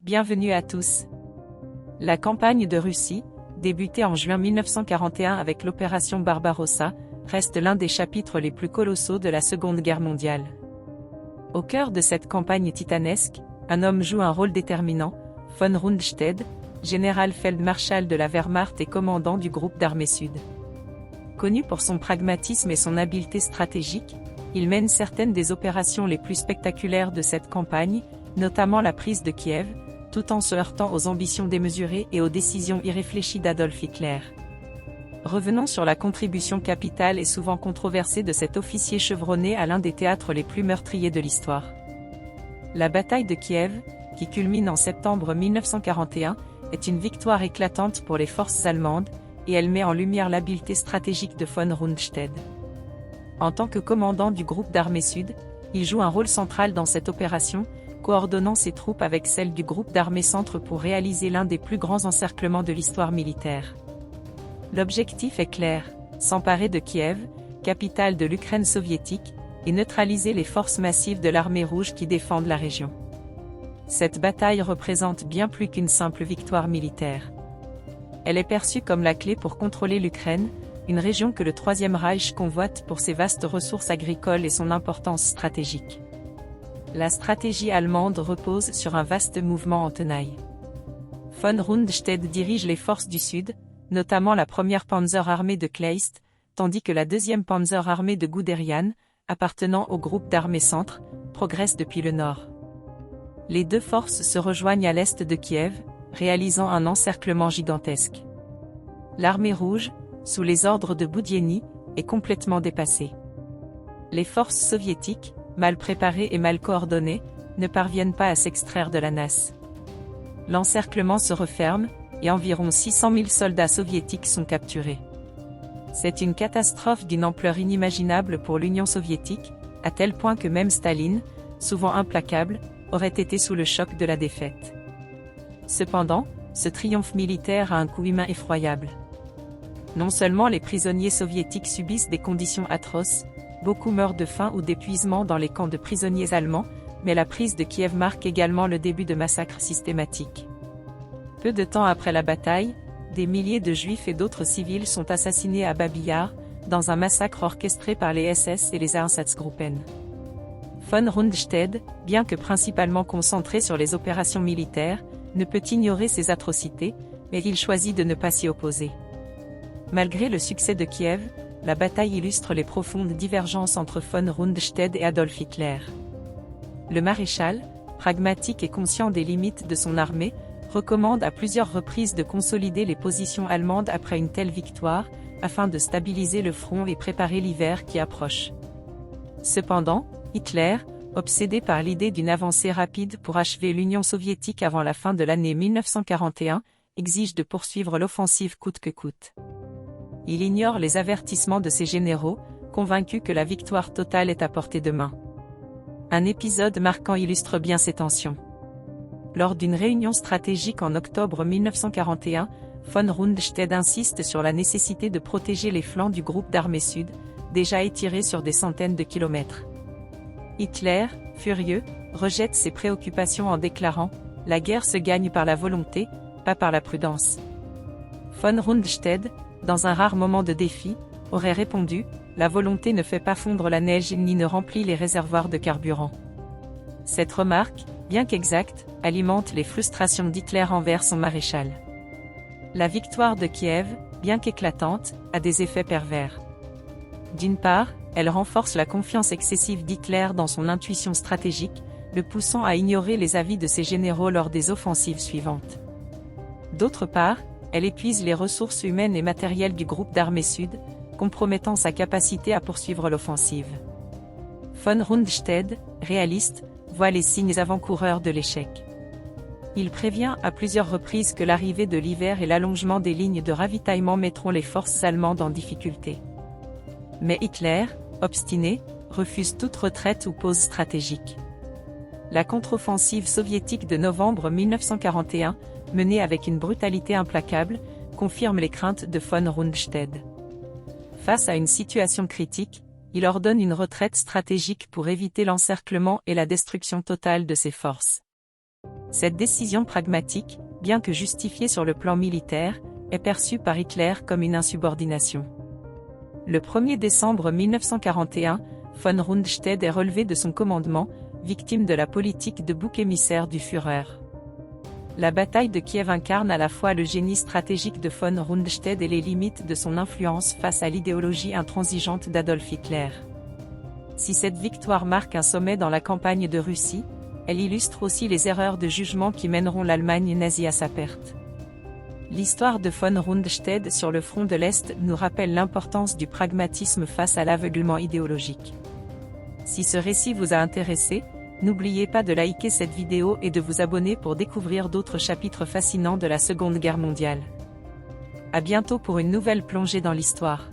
Bienvenue à tous. La campagne de Russie, débutée en juin 1941 avec l'opération Barbarossa, reste l'un des chapitres les plus colossaux de la Seconde Guerre mondiale. Au cœur de cette campagne titanesque, un homme joue un rôle déterminant, von Rundstedt, général feldmarschall de la Wehrmacht et commandant du groupe d'armées sud. Connu pour son pragmatisme et son habileté stratégique, il mène certaines des opérations les plus spectaculaires de cette campagne, notamment la prise de Kiev, tout en se heurtant aux ambitions démesurées et aux décisions irréfléchies d'Adolf Hitler. Revenons sur la contribution capitale et souvent controversée de cet officier chevronné à l'un des théâtres les plus meurtriers de l'histoire. La bataille de Kiev, qui culmine en septembre 1941, est une victoire éclatante pour les forces allemandes, et elle met en lumière l'habileté stratégique de von Rundstedt. En tant que commandant du groupe d'armées sud, il joue un rôle central dans cette opération, coordonnant ses troupes avec celles du groupe d'armées centre pour réaliser l'un des plus grands encerclements de l'histoire militaire. L'objectif est clair, s'emparer de Kiev, capitale de l'Ukraine soviétique, et neutraliser les forces massives de l'armée rouge qui défendent la région. Cette bataille représente bien plus qu'une simple victoire militaire. Elle est perçue comme la clé pour contrôler l'Ukraine, une région que le Troisième Reich convoite pour ses vastes ressources agricoles et son importance stratégique. La stratégie allemande repose sur un vaste mouvement en tenaille. Von Rundstedt dirige les forces du Sud, notamment la 1e Panzer armée de Kleist, tandis que la 2e Panzer armée de Guderian, appartenant au groupe d'armées centre, progresse depuis le nord. Les deux forces se rejoignent à l'est de Kiev, réalisant un encerclement gigantesque. L'armée rouge, sous les ordres de Boudienny, est complètement dépassée. Les forces soviétiques, mal préparées et mal coordonnées, ne parviennent pas à s'extraire de la nasse. L'encerclement se referme, et environ 600 000 soldats soviétiques sont capturés. C'est une catastrophe d'une ampleur inimaginable pour l'Union soviétique, à tel point que même Staline, souvent implacable, aurait été sous le choc de la défaite. Cependant, ce triomphe militaire a un coût humain effroyable. Non seulement les prisonniers soviétiques subissent des conditions atroces, beaucoup meurent de faim ou d'épuisement dans les camps de prisonniers allemands, mais la prise de Kiev marque également le début de massacres systématiques. Peu de temps après la bataille, des milliers de juifs et d'autres civils sont assassinés à Babi Yar, dans un massacre orchestré par les SS et les Einsatzgruppen. Von Rundstedt, bien que principalement concentré sur les opérations militaires, ne peut ignorer ces atrocités, mais il choisit de ne pas s'y opposer. Malgré le succès de Kiev, la bataille illustre les profondes divergences entre von Rundstedt et Adolf Hitler. Le maréchal, pragmatique et conscient des limites de son armée, recommande à plusieurs reprises de consolider les positions allemandes après une telle victoire, afin de stabiliser le front et préparer l'hiver qui approche. Cependant, Hitler, obsédé par l'idée d'une avancée rapide pour achever l'Union soviétique avant la fin de l'année 1941, exige de poursuivre l'offensive coûte que coûte. Il ignore les avertissements de ses généraux, convaincus que la victoire totale est à portée de main. Un épisode marquant illustre bien ces tensions. Lors d'une réunion stratégique en octobre 1941, von Rundstedt insiste sur la nécessité de protéger les flancs du groupe d'armées sud, déjà étirés sur des centaines de kilomètres. Hitler, furieux, rejette ses préoccupations en déclarant « La guerre se gagne par la volonté, pas par la prudence ». Von Rundstedt, dans un rare moment de défi, aurait répondu « La volonté ne fait pas fondre la neige ni ne remplit les réservoirs de carburant ». Cette remarque, bien qu'exacte, alimente les frustrations d'Hitler envers son maréchal. La victoire de Kiev, bien qu'éclatante, a des effets pervers. D'une part, elle renforce la confiance excessive d'Hitler dans son intuition stratégique, le poussant à ignorer les avis de ses généraux lors des offensives suivantes. D'autre part, elle épuise les ressources humaines et matérielles du groupe d'armées sud, compromettant sa capacité à poursuivre l'offensive. Von Rundstedt, réaliste, voit les signes avant-coureurs de l'échec. Il prévient à plusieurs reprises que l'arrivée de l'hiver et l'allongement des lignes de ravitaillement mettront les forces allemandes en difficulté. Mais Hitler, obstiné, refuse toute retraite ou pause stratégique. La contre-offensive soviétique de novembre 1941, menée avec une brutalité implacable, confirme les craintes de von Rundstedt. Face à une situation critique, il ordonne une retraite stratégique pour éviter l'encerclement et la destruction totale de ses forces. Cette décision pragmatique, bien que justifiée sur le plan militaire, est perçue par Hitler comme une insubordination. Le 1er décembre 1941, von Rundstedt est relevé de son commandement, victime de la politique de bouc émissaire du Führer. La bataille de Kiev incarne à la fois le génie stratégique de von Rundstedt et les limites de son influence face à l'idéologie intransigeante d'Adolf Hitler. Si cette victoire marque un sommet dans la campagne de Russie, elle illustre aussi les erreurs de jugement qui mèneront l'Allemagne nazie à sa perte. L'histoire de von Rundstedt sur le front de l'Est nous rappelle l'importance du pragmatisme face à l'aveuglement idéologique. Si ce récit vous a intéressé, n'oubliez pas de liker cette vidéo et de vous abonner pour découvrir d'autres chapitres fascinants de la Seconde Guerre mondiale. À bientôt pour une nouvelle plongée dans l'histoire.